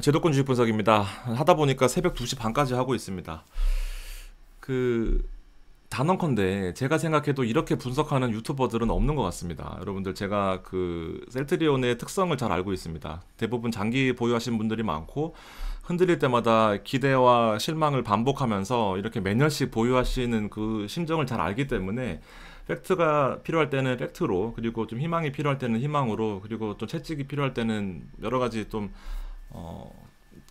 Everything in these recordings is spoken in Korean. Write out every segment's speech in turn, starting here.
제도권 주식 분석입니다. 하다 보니까 새벽 2시 반까지 하고 있습니다. 그 단언컨대 제가 생각해도 이렇게 분석하는 유튜버들은 없는 것 같습니다. 여러분들 제가 그 셀트리온의 특성을 잘 알고 있습니다. 대부분 장기 보유하신 분들이 많고 흔들릴 때마다 기대와 실망을 반복하면서 이렇게 매년씩 보유하시는 그 심정을 잘 알기 때문에 팩트가 필요할 때는 팩트로, 그리고 좀 희망이 필요할 때는 희망으로, 그리고 좀 채찍이 필요할 때는 여러 가지 좀 어,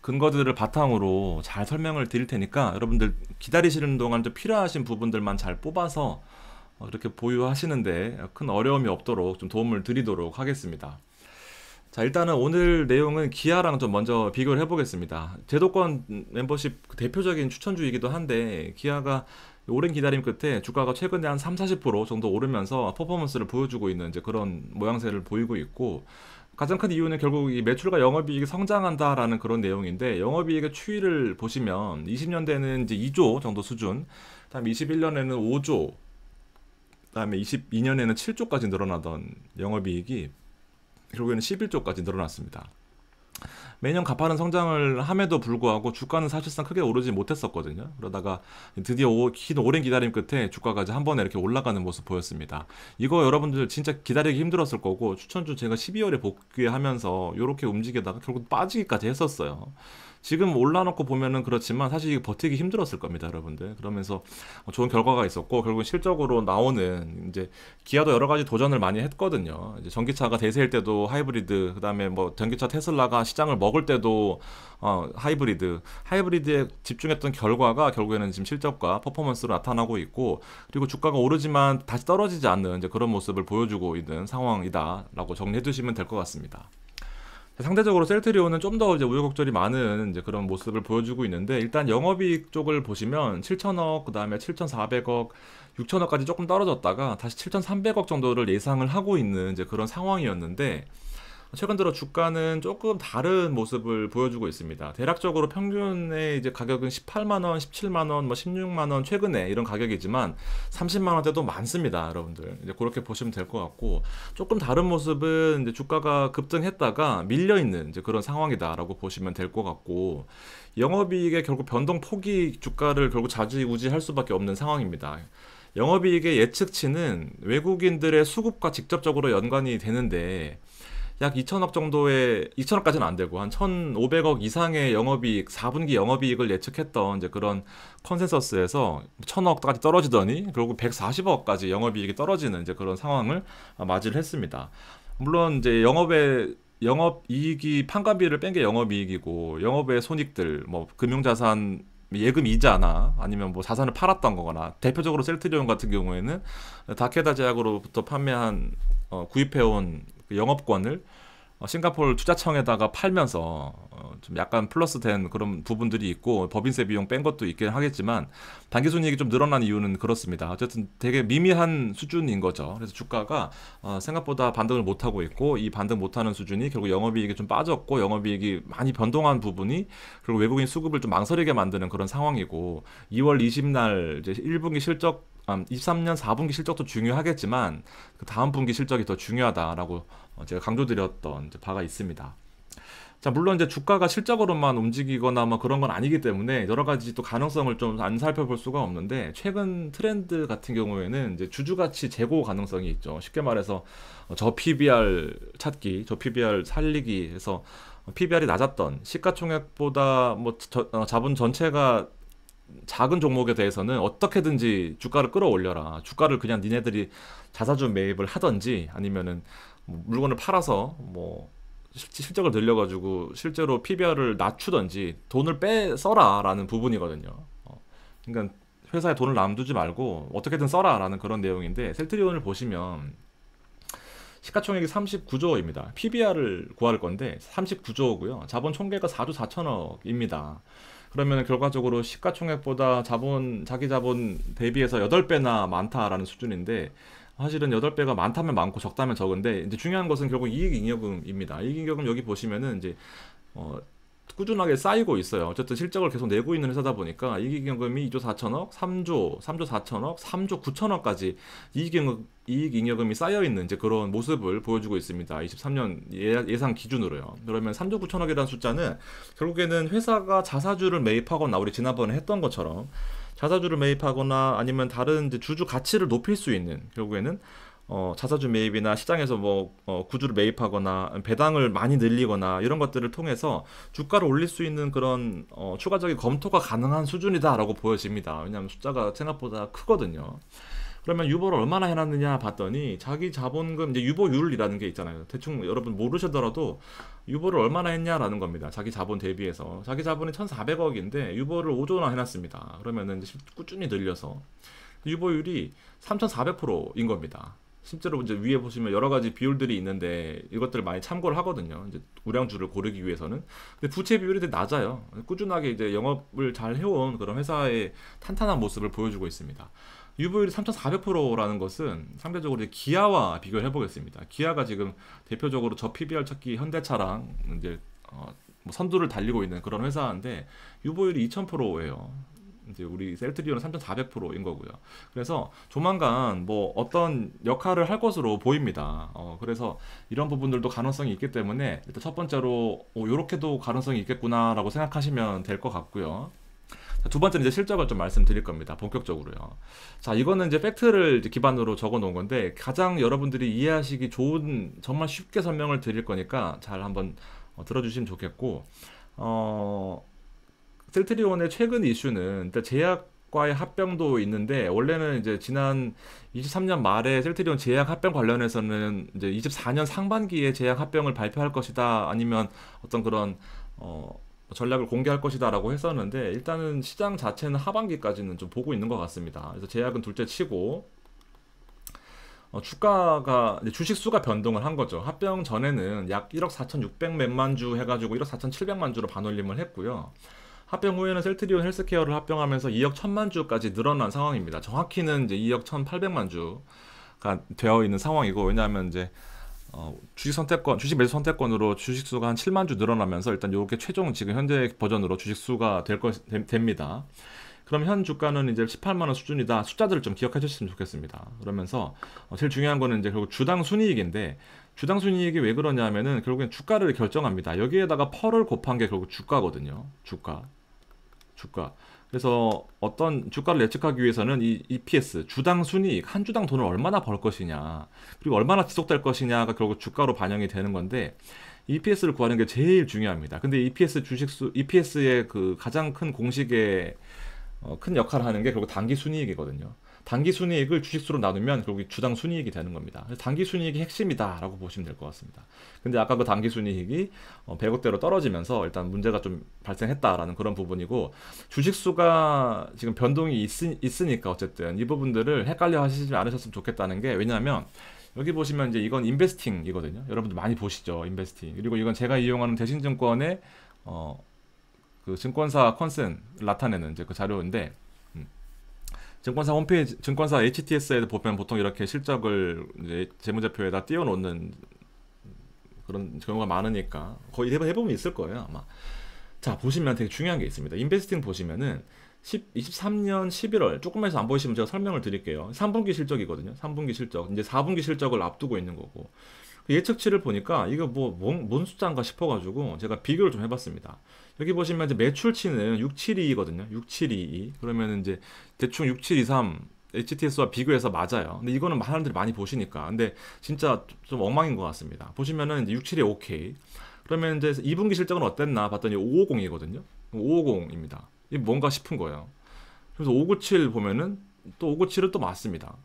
근거들을 바탕으로 잘 설명을 드릴 테니까 여러분들 기다리시는 동안 좀 필요하신 부분들만 잘 뽑아서 이렇게 보유하시는데 큰 어려움이 없도록 좀 도움을 드리도록 하겠습니다. 자, 일단은 오늘 내용은 기아랑 좀 먼저 비교를 해보겠습니다. 제도권 멤버십 그 대표적인 추천주이기도 한데, 기아가 오랜 기다림 끝에 주가가 최근에 한 3, 40% 정도 오르면서 퍼포먼스를 보여주고 있는 이제 그런 모양새를 보이고 있고, 가장 큰 이유는 결국 이 매출과 영업이익이 성장한다라는 그런 내용인데, 영업이익의 추이를 보시면 20년대는 이제 2조 정도 수준, 그다음에 21년에는 5조, 그다음에 22년에는 7조까지 늘어나던 영업이익이 결국에는 11조까지 늘어났습니다. 매년 가파른 성장을 함에도 불구하고 주가는 사실상 크게 오르지 못했었거든요. 그러다가 드디어 긴 오랜 기다림 끝에 주가가 이제 한 번에 이렇게 올라가는 모습 보였습니다. 이거 여러분들 진짜 기다리기 힘들었을 거고, 추천주 제가 12월에 복귀하면서 이렇게 움직이다가 결국 빠지기까지 했었어요. 지금 올라놓고 보면은 그렇지만 사실 이거 버티기 힘들었을 겁니다, 여러분들. 그러면서 좋은 결과가 있었고, 결국 실적으로 나오는 이제 기아도 여러 가지 도전을 많이 했거든요. 이제 전기차가 대세일 때도 하이브리드, 그다음에 뭐 전기차 테슬라가 시장을 먹을 때도 하이브리드에 집중했던 결과가 결국에는 지금 실적과 퍼포먼스로 나타나고 있고, 그리고 주가가 오르지만 다시 떨어지지 않는 이제 그런 모습을 보여주고 있는 상황이다라고 정리해 두시면 될 것 같습니다. 상대적으로 셀트리온은 좀 더 이제 우여곡절이 많은 이제 그런 모습을 보여주고 있는데, 일단 영업이익 쪽을 보시면 7천억, 그다음에 7,400억, 6천억까지 조금 떨어졌다가 다시 7,300억 정도를 예상을 하고 있는 이제 그런 상황이었는데, 최근 들어 주가는 조금 다른 모습을 보여주고 있습니다. 대략적으로 평균의 이제 가격은 18만 원, 17만 원, 뭐 16만 원, 최근에 이런 가격이지만 30만 원대도 많습니다, 여러분들. 이제 그렇게 보시면 될 것 같고, 조금 다른 모습은 이제 주가가 급등했다가 밀려 있는 이제 그런 상황이다라고 보시면 될 것 같고, 영업이익의 결국 변동 폭이 주가를 결국 좌지우지할 수밖에 없는 상황입니다. 영업이익의 예측치는 외국인들의 수급과 직접적으로 연관이 되는데, 약 2천억 정도의, 2천억까지는 안 되고 한 1,500억 이상의 영업이익, 4분기 영업이익을 예측했던 이제 그런 컨센서스에서 1,000억까지 떨어지더니 결국 140억까지 영업이익이 떨어지는 이제 그런 상황을 맞이를 했습니다. 물론 이제 영업이익이 판관비를 뺀 게 영업이익이고, 영업의 손익들, 뭐 금융자산 예금 이자나 아니면 뭐 자산을 팔았던 거거나, 대표적으로 셀트리온 같은 경우에는 다케다 제약으로부터 판매한 구입해온 그 영업권을 싱가포르 투자청에다가 팔면서 좀 약간 플러스 된 그런 부분들이 있고, 법인세 비용 뺀 것도 있긴 하겠지만 단기순이익이 좀 늘어난 이유는 그렇습니다. 어쨌든 되게 미미한 수준인 거죠. 그래서 주가가 생각보다 반등을 못하고 있고, 이 반등 못하는 수준이 결국 영업이익이 좀 빠졌고, 영업이익이 많이 변동한 부분이 그리고 외국인 수급을 좀 망설이게 만드는 그런 상황이고, 2월 20날 이제 1분기 실적, 23년 4분기 실적도 중요하겠지만 그 다음 분기 실적이 더 중요하다라고 제가 강조드렸던 이제 바가 있습니다. 자, 물론 이제 주가가 실적으로만 움직이거나 뭐 그런 건 아니기 때문에 여러 가지 또 가능성을 좀 안 살펴볼 수가 없는데, 최근 트렌드 같은 경우에는 이제 주주가치 재고 가능성이 있죠. 쉽게 말해서 저 PBR 찾기, 저 PBR 살리기 해서 PBR이 낮았던 시가총액보다 뭐 자본 전체가 작은 종목에 대해서는 어떻게든지 주가를 끌어올려라. 주가를 그냥 니네들이 자사주 매입을 하던지, 아니면은 뭐 물건을 팔아서 뭐 실적을 늘려가지고 실제로 PBR을 낮추던지 돈을 빼 써라라는 부분이거든요. 그러니까 회사에 돈을 남두지 말고 어떻게든 써라라는 그런 내용인데, 셀트리온을 보시면 시가총액이 39조입니다. PBR을 구할 건데 39조고요. 자본 총계가 4조 4천억입니다. 그러면 결과적으로 시가총액보다 자기 자본 대비해서 8배나 많다라는 수준인데, 사실은 8배가 많다면 많고 적다면 적은데, 이제 중요한 것은 결국 이익잉여금입니다. 이익잉여금 여기 보시면은 이제 어, 꾸준하게 쌓이고 있어요. 어쨌든 실적을 계속 내고 있는 회사다 보니까 이익잉여금이 2조 4천억, 3조 4천억, 3조 9천억까지 이익잉여금이 쌓여있는 이제 그런 모습을 보여주고 있습니다. 23년 예상 기준으로요. 그러면 3조 9천억이라는 숫자는 결국에는 회사가 자사주를 매입하거나 우리 지난번에 했던 것처럼 자사주를 매입하거나 아니면 다른 이제 주주 가치를 높일 수 있는 결국에는 자사주 매입이나 시장에서 구주를 매입하거나 배당을 많이 늘리거나 이런 것들을 통해서 주가를 올릴 수 있는 그런 추가적인 검토가 가능한 수준이다라고 보여집니다. 왜냐하면 숫자가 생각보다 크거든요. 그러면 유보를 얼마나 해놨느냐 봤더니 자기 자본금 이제 유보율이라는 게 있잖아요. 대충 여러분 모르시더라도 유보를 얼마나 했냐라는 겁니다. 자기 자본 대비해서 자기 자본이 1,400억인데 유보를 5조나 해놨습니다. 그러면은 이제 꾸준히 늘려서 유보율이 3,400%인 겁니다. 실제로 이제 위에 보시면 여러 가지 비율들이 있는데 이것들을 많이 참고를 하거든요. 이제 우량주를 고르기 위해서는. 근데 부채 비율이 되게 낮아요. 꾸준하게 이제 영업을 잘 해온 그런 회사의 탄탄한 모습을 보여주고 있습니다. 유보율이 3,400%라는 것은 상대적으로 이제 기아와 비교를 해보겠습니다. 기아가 지금 대표적으로 저 PBR 찾기 현대차랑 이제 뭐 선두를 달리고 있는 그런 회사인데 유보율이 2,000%예요. 이제 우리 셀트리온은 3,400%인 거고요. 그래서 조만간 뭐 어떤 역할을 할 것으로 보입니다. 그래서 이런 부분들도 가능성이 있기 때문에 일단 첫 번째로 요렇게도 가능성이 있겠구나라고 생각하시면 될 것 같고요. 두 번째는 이제 실적을 좀 말씀드릴 겁니다. 본격적으로요. 자, 이거는 이제 팩트를 이제 기반으로 적어 놓은 건데 가장 여러분들이 이해하시기 좋은 정말 쉽게 설명을 드릴 거니까 잘 한번 들어주시면 좋겠고, 셀트리온의 최근 이슈는 일단 제약과의 합병도 있는데 원래는 이제 지난 23년 말에 셀트리온 제약 합병 관련해서는 이제 24년 상반기에 제약 합병을 발표할 것이다 아니면 어떤 그런 전략을 공개할 것이다라고 했었는데 일단은 시장 자체는 하반기까지는 좀 보고 있는 것 같습니다. 그래서 제약은 둘째 치고 주가가 주식 수가 변동을 한 거죠. 합병 전에는 약 1억 4,600 몇만 주 해가지고 1억 4,700만 주로 반올림을 했고요. 합병 후에는 셀트리온 헬스케어를 합병하면서 2억 1,000만 주까지 늘어난 상황입니다. 정확히는 이제 2억 1,800만 주가 되어 있는 상황이고, 왜냐하면 이제 주식 매수 선택권으로 주식 수가 한 7만 주 늘어나면서 일단 이렇게 최종 지금 현재 버전으로 주식 수가 됩니다. 그럼 현 주가는 이제 18만 원 수준이다. 숫자들을 좀 기억해 주셨으면 좋겠습니다. 그러면서 제일 중요한 거는 이제 결국 주당 순이익인데, 주당 순이익이 왜 그러냐면은 결국엔 주가를 결정합니다. 여기에다가 펄을 곱한 게 결국 주가거든요. 주가. 그래서 어떤 주가를 예측하기 위해서는 이 EPS, 주당 순이익, 한 주당 돈을 얼마나 벌 것이냐, 그리고 얼마나 지속될 것이냐가 결국 주가로 반영이 되는 건데, EPS를 구하는 게 제일 중요합니다. 근데 EPS의 그 가장 큰 공식의 큰 역할을 하는 게 결국 단기 순이익이거든요. 단기 순이익을 주식수로 나누면 결국 주당 순이익이 되는 겁니다. 그래서 단기 순이익이 핵심이다라고 보시면 될 것 같습니다. 근데 아까 그 단기 순이익이 100억대로 떨어지면서 일단 문제가 좀 발생했다라는 그런 부분이고, 주식수가 지금 변동이 있으니까 어쨌든 이 부분들을 헷갈려 하시지 않으셨으면 좋겠다는 게, 왜냐하면 여기 보시면 이제 이건 인베스팅이거든요. 여러분들 많이 보시죠, 인베스팅. 그리고 이건 제가 이용하는 대신증권의 그 증권사 컨센 나타내는 이제 그 자료인데, 증권사 홈페이지, 증권사 HTS에 보면 보통 이렇게 실적을 이제 재무제표에다 띄워놓는 그런 경우가 많으니까 거의 해보면 있을 거예요, 아마. 자, 보시면 되게 중요한 게 있습니다. 인베스팅 보시면은 23년 11월, 조금만 해서 안 보이시면 제가 설명을 드릴게요. 3분기 실적이거든요. 3분기 실적. 이제 4분기 실적을 앞두고 있는 거고. 예측치를 보니까 이거 뭔 숫자인가 싶어가지고 제가 비교를 좀 해봤습니다. 여기 보시면 이제 매출치는 6722거든요. 6722. 그러면 이제 대충 6723 HTS와 비교해서 맞아요. 근데 이거는 사람들이 많이 보시니까. 근데 진짜 좀 엉망인 것 같습니다. 보시면은 이제 67이 오케이. 그러면 이제 2분기 실적은 어땠나 봤더니 550이거든요. 550입니다. 이게 뭔가 싶은 거예요. 그래서 597 보면은 또 597은 또 맞습니다.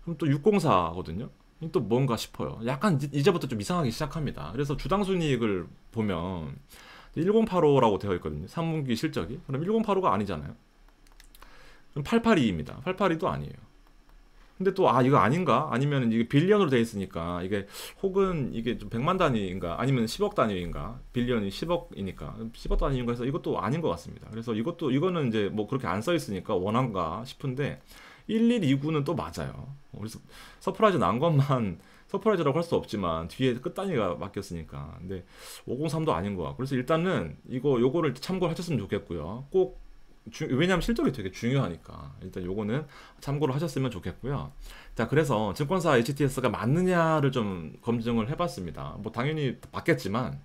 그럼 또 604거든요. 또 뭔가 싶어요. 약간 이제부터 좀 이상하기 시작합니다. 그래서 주당 순이익을 보면 1085라고 되어 있거든요. 3분기 실적이. 그럼 1085가 아니잖아요. 그럼 882입니다. 882도 아니에요. 근데 또 이거 아닌가? 아니면 이게 빌리언으로 되어 있으니까 이게 혹은 이게 좀 100만 단위인가? 아니면 10억 단위인가? 빌리언이 10억이니까 10억 단위인가 해서 이것도 아닌 것 같습니다. 그래서 이거는 이제 뭐 그렇게 안 써 있으니까 원한가 싶은데 1129는 또 맞아요. 그래서 서프라이즈 난 것만 서프라이즈라고 할 수 없지만 뒤에 끝단위가 바뀌었으니까. 근데 503도 아닌 것 같고. 그래서 일단은 요거를 참고를 하셨으면 좋겠고요. 꼭 왜냐하면 실적이 되게 중요하니까 일단 요거는 참고를 하셨으면 좋겠고요. 자, 그래서 증권사 HTS가 맞느냐를 좀 검증을 해봤습니다. 뭐 당연히 맞겠지만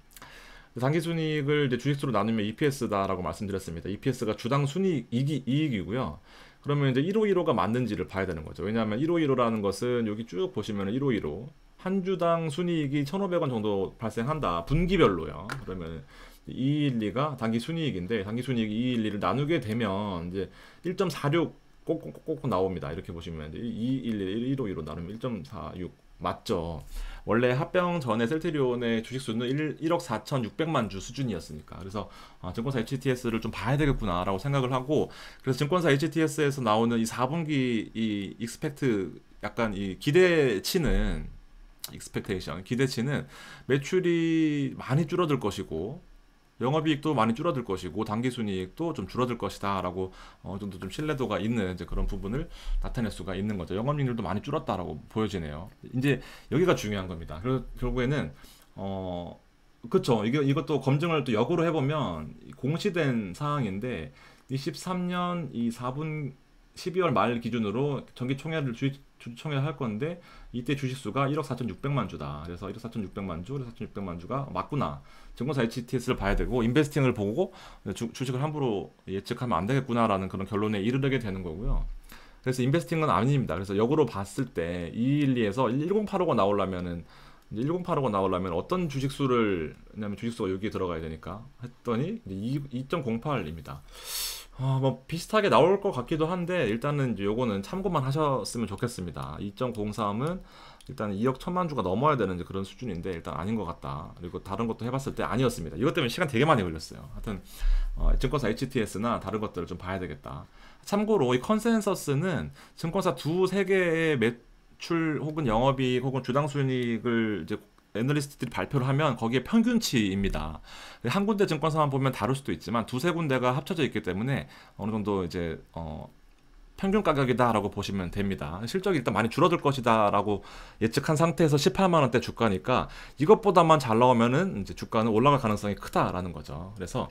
당기순이익을 이제 주식수로 나누면 EPS다라고 말씀드렸습니다. EPS가 주당 순이익이고요. 그러면 이제 1515가 맞는지를 봐야 되는 거죠. 왜냐하면 1515라는 것은 여기 쭉 보시면 1515 한 주당 순이익이 1,500원 정도 발생한다. 분기별로요. 그러면 212가 단기 순이익인데 단기 순이익 212를 나누게 되면 이제 1.46 꼭꼭꼭 나옵니다. 이렇게 보시면 이제 211 1515 나누면 1.46 맞죠. 원래 합병 전에 셀트리온의 주식수는 1억 4,600만 주 수준이었으니까. 그래서 증권사 HTS를 좀 봐야 되겠구나라고 생각을 하고, 그래서 증권사 HTS에서 나오는 이 4분기 이 익스펙트 약간 이 기대치는 익스펙테이션 기대치는 매출이 많이 줄어들 것이고 영업이익도 많이 줄어들 것이고 당기순이익도 좀 줄어들 것이다라고 어느 정도 좀 신뢰도가 있는 이제 그런 부분을 나타낼 수가 있는 거죠. 영업이익률도 많이 줄었다라고 보여지네요. 이제 여기가 중요한 겁니다. 그래서 결국에는 그쵸. 이것도 검증을 또 역으로 해보면 공시된 사항인데 23년 이 4분 12월 말 기준으로 정기총회를 주총회를 할 건데 이때 주식수가 1억 4,600만 주다. 그래서 1억 4,600만 주, 4,600만 주가 맞구나. 증권사 HTS를 봐야 되고 인베스팅을 보고 주식을 함부로 예측하면 안 되겠구나라는 그런 결론에 이르게 되는 거고요. 그래서 인베스팅은 아닙니다. 그래서 역으로 봤을 때 212에서 1085가 나오려면은 1085가 나오려면 어떤 주식수를, 왜냐면 주식수가 여기에 들어가야 되니까 했더니 2.08입니다. 뭐 비슷하게 나올 것 같기도 한데 일단은 이제 요거는 참고만 하셨으면 좋겠습니다. 2.03은 일단 2억 1천만 주가 넘어야 되는 이제 그런 수준인데 일단 아닌 것 같다. 그리고 다른 것도 해봤을 때 아니었습니다. 이것 때문에 시간 되게 많이 걸렸어요. 하여튼 증권사 HTS나 다른 것들을 좀 봐야 되겠다. 참고로 이 컨센서스는 증권사 두세 개의 매출 혹은 영업이익 혹은 주당순이익을 이제 애널리스트들이 발표를 하면 거기에 평균치입니다. 한 군데 증권사만 보면 다를 수도 있지만 두세 군데가 합쳐져 있기 때문에 어느 정도 이제 평균 가격이다라고 보시면 됩니다. 실적이 일단 많이 줄어들 것이다라고 예측한 상태에서 18만 원대 주가니까 이것보다만 잘 나오면은 이제 주가는 올라갈 가능성이 크다라는 거죠. 그래서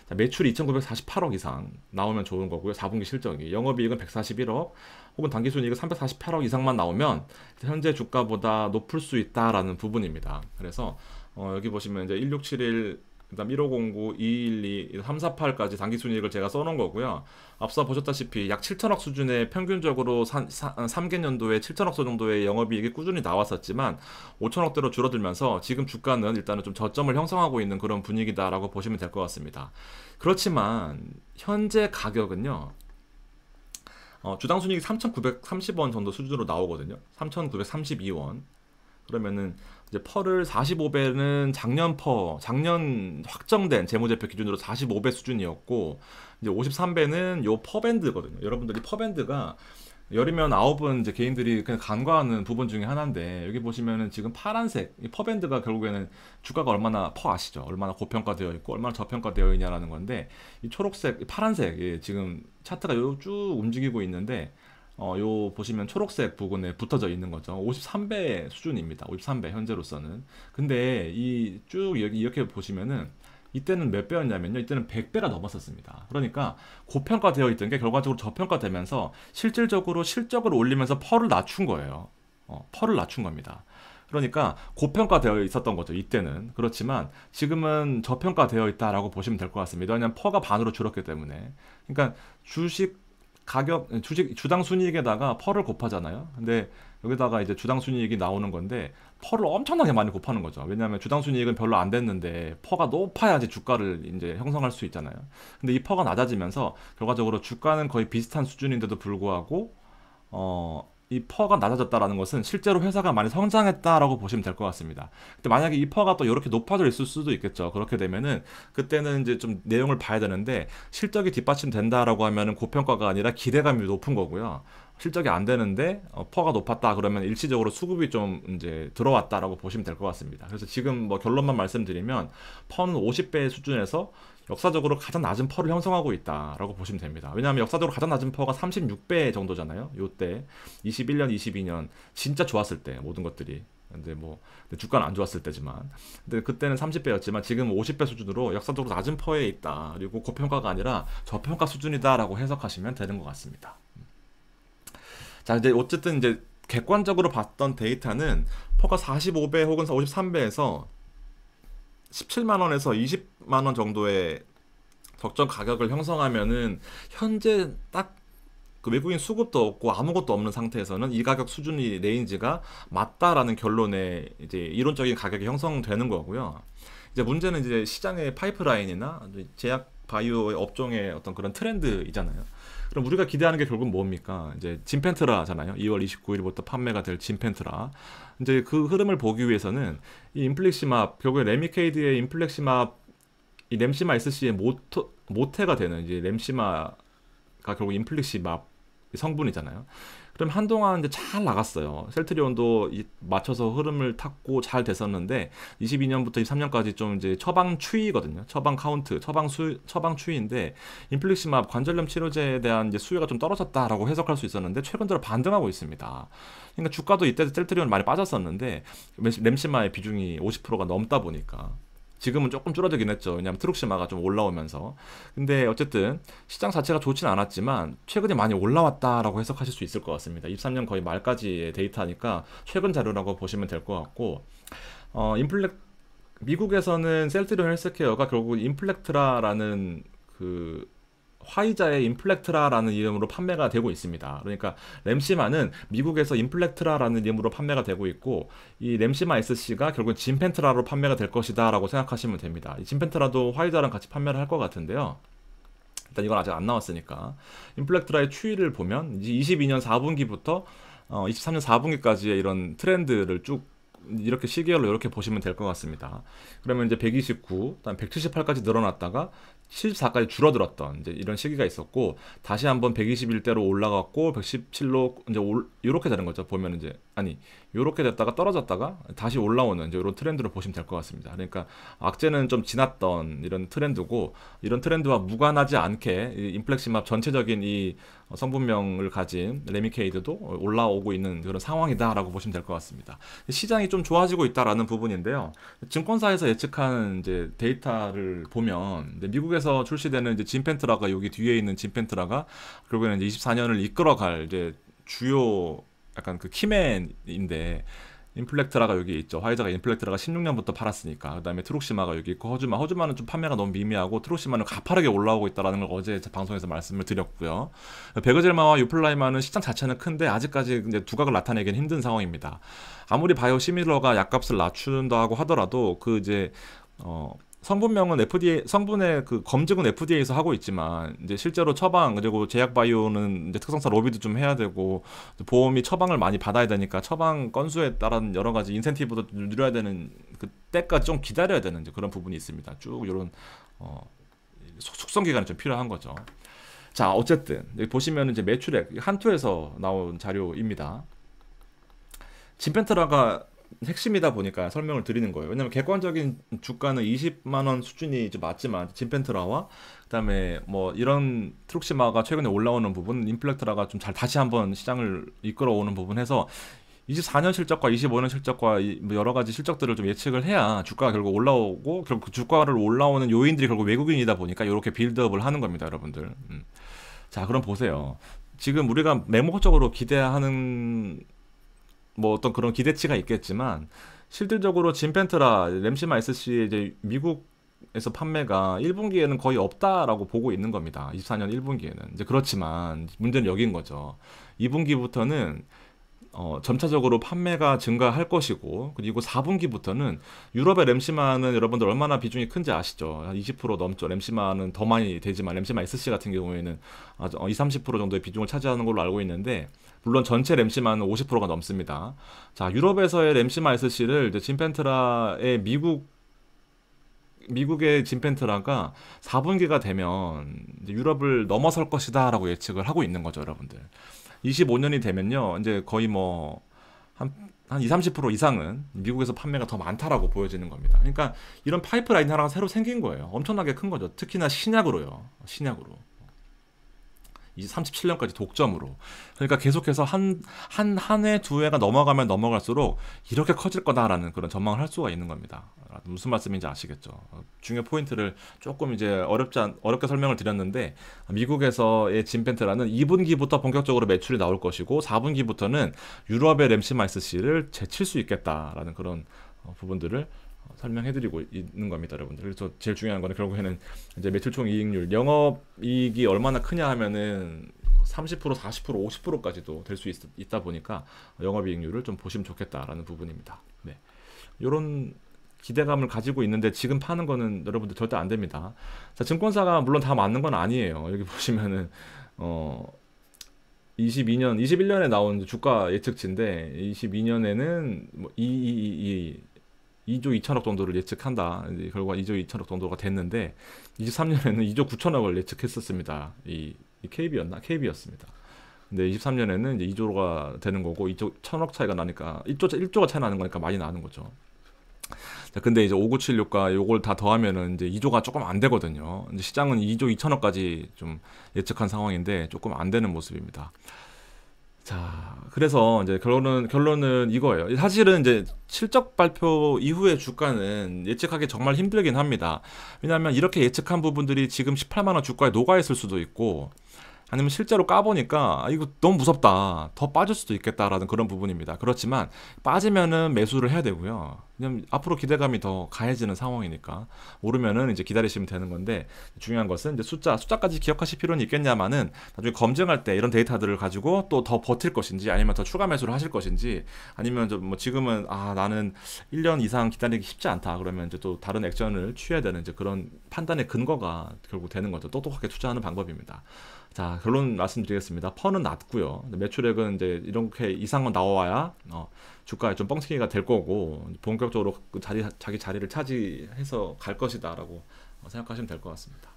매출이 2,948억 이상 나오면 좋은 거고요. 4분기 실적이 영업이익은 141억 혹은 당기순이익은 348억 이상만 나오면 현재 주가보다 높을 수 있다라는 부분입니다. 그래서 여기 보시면 이제 1671 그다음 1509, 212, 348까지 당기순이익을 제가 써놓은 거고요. 앞서 보셨다시피 약 7천억 수준의 평균적으로 3개년도에 7천억 정도의 영업이익이 꾸준히 나왔었지만 5천억대로 줄어들면서 지금 주가는 일단은 좀 저점을 형성하고 있는 그런 분위기다라고 보시면 될 것 같습니다. 그렇지만 현재 가격은요. 주당 순이익이 3,930원 정도 수준으로 나오거든요. 3,932원. 그러면은 이제 펄을 45배는 작년 확정된 재무제표 기준으로 45배 수준이었고 이제 53배는 요 퍼밴드거든요. 여러분들이 퍼밴드가 열이면 9은 이제 개인들이 그냥 간과하는 부분 중에 하나인데 여기 보시면은 지금 파란색 이 퍼밴드가 결국에는 주가가 얼마나 아시죠? 얼마나 고평가되어 있고 얼마나 저평가되어 있냐라는 건데 이 초록색, 이 파란색 지금 차트가 요 쭉 움직이고 있는데 요 보시면 초록색 부분에 붙어져 있는 거죠. 53배 수준입니다. 53배 현재로서는. 근데 이 쭉 이렇게 보시면은 이때는 몇 배였냐면요. 이때는 100배가 넘었었습니다. 그러니까 고평가되어 있던 게 결과적으로 저평가되면서 실질적으로 실적을 올리면서 펄을 낮춘 거예요. 펄을 낮춘 겁니다. 그러니까 고평가되어 있었던 거죠. 이때는. 그렇지만 지금은 저평가되어 있다라고 보시면 될 것 같습니다. 왜냐하면 퍼가 반으로 줄었기 때문에. 그러니까 주당 순이익에다가 펄을 곱하잖아요. 근데 여기다가 이제 주당 순이익이 나오는 건데 펄을 엄청나게 많이 곱하는 거죠. 왜냐하면 주당 순이익은 별로 안 됐는데 퍼가 높아야지 주가를 이제 형성할 수 있잖아요. 근데 이 퍼가 낮아지면서 결과적으로 주가는 거의 비슷한 수준인데도 불구하고 이 퍼가 낮아졌다라는 것은 실제로 회사가 많이 성장했다라고 보시면 될 것 같습니다. 근데 만약에 이 퍼가 또 이렇게 높아져 있을 수도 있겠죠. 그렇게 되면은 그때는 이제 좀 내용을 봐야 되는데 실적이 뒷받침된다라고 하면은 고평가가 아니라 기대감이 높은 거고요. 실적이 안 되는데 퍼가 높았다 그러면 일시적으로 수급이 좀 이제 들어왔다라고 보시면 될 것 같습니다. 그래서 지금 뭐 결론만 말씀드리면 퍼는 50배 수준에서 역사적으로 가장 낮은 퍼를 형성하고 있다라고 보시면 됩니다. 왜냐하면 역사적으로 가장 낮은 퍼가 36배 정도잖아요. 요때 21년, 22년 진짜 좋았을 때 모든 것들이 근데 주가는 안 좋았을 때지만. 근데 그때는 30배였지만 지금 50배 수준으로 역사적으로 낮은 퍼에 있다. 그리고 고평가가 아니라 저평가 수준이다라고 해석하시면 되는 것 같습니다. 자, 이제 어쨌든 이제 객관적으로 봤던 데이터는 퍼가 45배 혹은 53배에서 17만 원에서 20만 원 정도의 적정 가격을 형성하면은 현재 딱 그 외국인 수급도 없고 아무것도 없는 상태에서는 이 가격 수준이 레인지가 맞다라는 결론에 이제 이론적인 가격이 형성되는 거고요. 이제 문제는 이제 시장의 파이프라인이나 제약 바이오의 업종의 어떤 그런 트렌드이잖아요. 그럼 우리가 기대하는 게 결국 뭡니까? 이제 진펜트라잖아요. 2월 29일부터 판매가 될 진펜트라. 이제 그 흐름을 보기 위해서는 이 인플렉시맙, 결국에 레미케이드의 인플렉시맙, 이 램시마 SC의 모태가 되는 이제 램시마가 결국 인플렉시맙 성분이잖아요. 그럼 한동안 이제 잘 나갔어요. 셀트리온도 맞춰서 흐름을 탔고 잘 됐었는데 22년부터 23년까지 좀 이제 처방 추이거든요. 처방 카운트, 처방 추이인데 인플렉시맙 관절염 치료제에 대한 이제 수요가 좀 떨어졌다라고 해석할 수 있었는데 최근 들어 반등하고 있습니다. 그러니까 주가도 이때 셀트리온 많이 빠졌었는데 램시마의 비중이 50%가 넘다 보니까 지금은 조금 줄어들긴 했죠. 왜냐하면 트룩시마가 좀 올라오면서. 근데 어쨌든 시장 자체가 좋지는 않았지만 최근에 많이 올라왔다라고 해석하실 수 있을 것 같습니다. 23년 거의 말까지의 데이터니까 최근 자료라고 보시면 될 것 같고, 미국에서는 셀트리온 헬스케어가 결국 인플렉트라라는 그 화이자의 인플렉트라라는 이름으로 판매가 되고 있습니다. 그러니까 램시마는 미국에서 인플렉트라라는 이름으로 판매가 되고 있고 이 램시마 SC가 결국 진펜트라로 판매가 될 것이다 라고 생각하시면 됩니다. 이 진펜트라도 화이자랑 같이 판매를 할 것 같은데요. 일단 이건 아직 안 나왔으니까 인플렉트라의 추이를 보면 이제 22년 4분기부터 23년 4분기까지의 이런 트렌드를 쭉 이렇게 시계열로 이렇게 보시면 될 것 같습니다. 그러면 이제 129, 그다음 178까지 늘어났다가 74까지 줄어들었던 이제 이런 시기가 있었고 다시 한번 121대로 올라갔고 117로 이제 이렇게 되는 거죠. 보면 이제 이렇게 됐다가 떨어졌다가 다시 올라오는 이제 이런 트렌드로 보시면 될 것 같습니다. 그러니까 악재는 좀 지났던 이런 트렌드고 이런 트렌드와 무관하지 않게 인플렉시맙 전체적인 이 성분명을 가진 레미케이드도 올라오고 있는 그런 상황이다라고 보시면 될 것 같습니다. 시장이 좀 좋아지고 있다라는 부분인데요. 증권사에서 예측한 이제 데이터를 보면 미국에서 출시되는 이제 진펜트라가 여기 뒤에 있는 진펜트라가 결국에는 이제 24년을 이끌어갈 이제 주요 약간 그 키맨인데 인플렉트라가 여기 있죠. 화이자가 인플렉트라가 16년부터 팔았으니까. 그다음에 트룩시마가 여기 있고 허즈마는 좀 판매가 너무 미미하고 트룩시마는 가파르게 올라오고 있다라는 걸 어제 방송에서 말씀을 드렸고요. 베그젤마와 유플라이마는 시장 자체는 큰데 아직까지 이제 두각을 나타내기는 힘든 상황입니다. 아무리 바이오 시밀러가 약값을 낮춘다고 하더라도 그 이제 성분명은 성분의 그 검증은 FDA에서 하고 있지만 이제 실제로 처방 그리고 제약 바이오는 이제 특성상 로비도 좀 해야 되고 보험이 처방을 많이 받아야 되니까 처방 건수에 따른 여러 가지 인센티브도 누려야 되는 그 때까지 좀 기다려야 되는 이제 그런 부분이 있습니다. 쭉 이런 숙성 기간이 좀 필요한 거죠. 자, 어쨌든 여기 보시면 이제 매출액 한투에서 나온 자료입니다. 진펜트라가 핵심이다 보니까 설명을 드리는 거예요. 왜냐면 객관적인 주가는 20만 원 수준이 이제 맞지만 진펜트라와 그다음에 뭐 이런 트룩시마가 최근에 올라오는 부분, 인플렉트라가 좀 잘 다시 한번 시장을 이끌어오는 부분 해서 24년 실적과 25년 실적과 여러 가지 실적들을 좀 예측을 해야 주가가 결국 올라오고 결국 그 주가를 올라오는 요인들이 결국 외국인이다 보니까 이렇게 빌드업을 하는 겁니다, 여러분들. 자, 그럼 보세요. 지금 우리가 매목적으로 기대하는 뭐 어떤 그런 기대치가 있겠지만 실질적으로 진펜트라, 램시마 SC의 이제 미국에서 판매가 1분기에는 거의 없다라고 보고 있는 겁니다. 24년 1분기에는. 이제 그렇지만 문제는 여기인 거죠. 2분기부터는 점차적으로 판매가 증가할 것이고 그리고 4분기부터는 유럽의 램시마는 여러분들 얼마나 비중이 큰지 아시죠? 한 20% 넘죠. 램시마는 더 많이 되지만 램시마 SC 같은 경우에는 20-30% 정도의 비중을 차지하는 걸로 알고 있는데 물론 전체 램시마는 50%가 넘습니다. 자, 유럽에서의 램시마 SC를 이제 진펜트라의 미국의 진펜트라가 4분기가 되면 이제 유럽을 넘어설 것이다 라고 예측을 하고 있는 거죠, 여러분들. 25년이 되면요, 이제 거의 뭐 한 20-30% 이상은 미국에서 판매가 더 많다라고 보여지는 겁니다. 그러니까 이런 파이프라인 하나가 새로 생긴 거예요. 엄청나게 큰 거죠. 특히나 신약으로요. 신약으로. 이 37년까지 독점으로. 그러니까 계속해서 한 해, 두 해가 넘어가면 넘어갈수록 이렇게 커질 거다라는 그런 전망을 할 수가 있는 겁니다. 무슨 말씀인지 아시겠죠? 중요 포인트를 조금 이제 어렵게 설명을 드렸는데, 미국에서의 짐펜트라는 2분기부터 본격적으로 매출이 나올 것이고 4분기부터는 유럽의 램시마이스씨를 제칠 수 있겠다라는 그런 부분들을 설명해드리고 있는 겁니다, 여러분들. 그래서 제일 중요한 거는 결국에는 이제 매출 총 이익률, 영업이익이 얼마나 크냐 하면은 30%, 40%, 50%까지도 될 수 있다 보니까 영업이익률을 좀 보시면 좋겠다라는 부분입니다. 네, 이런 기대감을 가지고 있는데 지금 파는 거는 여러분들 절대 안 됩니다. 자, 증권사가 물론 다 맞는 건 아니에요. 여기 보시면은 22년, 21년에 나온 주가 예측치인데 22년에는 뭐 2조 2천억 정도를 예측한다. 이제 결과 2조 2천억 정도가 됐는데 23년에는 2조 9천억을 예측했었습니다. 이 KB였습니다. 근데 23년에는 이제 2조가 되는 거고 2조 1천억 차이가 나니까 1조가 차이 나는 거니까 많이 나는 거죠. 자, 근데 이제 5976과 요걸 다 더하면은 이제 2조가 조금 안 되거든요. 이제 시장은 2조 2천억까지 좀 예측한 상황인데 조금 안 되는 모습입니다. 자, 그래서 이제 결론은 이거예요. 사실은 이제 실적 발표 이후의 주가는 예측하기 정말 힘들긴 합니다. 왜냐하면 이렇게 예측한 부분들이 지금 18만 원 주가에 녹아 있을 수도 있고, 아니면 실제로 까보니까 이거 너무 무섭다, 더 빠질 수도 있겠다라는 그런 부분입니다. 그렇지만 빠지면은 매수를 해야 되고요. 왜냐면 앞으로 기대감이 더 가해지는 상황이니까. 오르면은 이제 기다리시면 되는 건데, 중요한 것은 이제 숫자까지 기억하실 필요는 있겠냐마는 나중에 검증할 때 이런 데이터들을 가지고 또 더 버틸 것인지, 아니면 더 추가 매수를 하실 것인지, 아니면 좀 뭐 지금은 나는 1년 이상 기다리기 쉽지 않다 그러면 이제 또 다른 액션을 취해야 되는 이제 그런 판단의 근거가 결국 되는 거죠. 똑똑하게 투자하는 방법입니다. 자, 결론 말씀드리겠습니다. 펀은 낮고요. 매출액은 이제 이렇게 이상은 나와야 주가에 좀 뻥튀기가 될 거고, 본격적으로 자기 자리를 차지해서 갈 것이다라고 생각하시면 될 것 같습니다.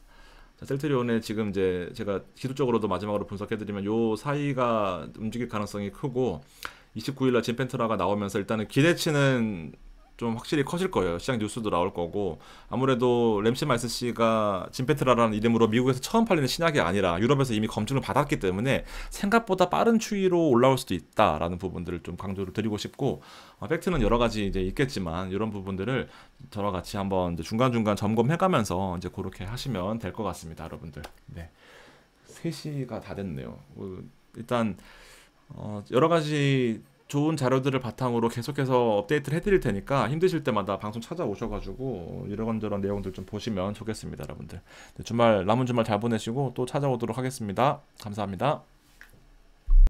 자, 셀트리온의 지금 이제 제가 기술적으로도 마지막으로 분석해드리면 요 사이가 움직일 가능성이 크고, 29일날 짐펜트라가 나오면서 일단은 기대치는 좀 확실히 커질 거예요. 시장 뉴스도 나올 거고, 아무래도 램시마이스씨가 짐펜트라라는 이름으로 미국에서 처음 팔리는 신약이 아니라 유럽에서 이미 검증을 받았기 때문에 생각보다 빠른 추이로 올라올 수도 있다라는 부분들을 좀 강조를 드리고 싶고, 팩트는 여러 가지 이제 있겠지만 이런 부분들을 저와 같이 한번 이제 중간중간 점검해가면서 이제 그렇게 하시면 될 것 같습니다, 여러분들. 네, 3시가 다 됐네요. 일단 여러 가지 좋은 자료들을 바탕으로 계속해서 업데이트를 해드릴 테니까 힘드실 때마다 방송 찾아오셔가지고 이런저런 내용들 좀 보시면 좋겠습니다, 여러분들. 주말, 남은 주말 잘 보내시고 또 찾아오도록 하겠습니다. 감사합니다.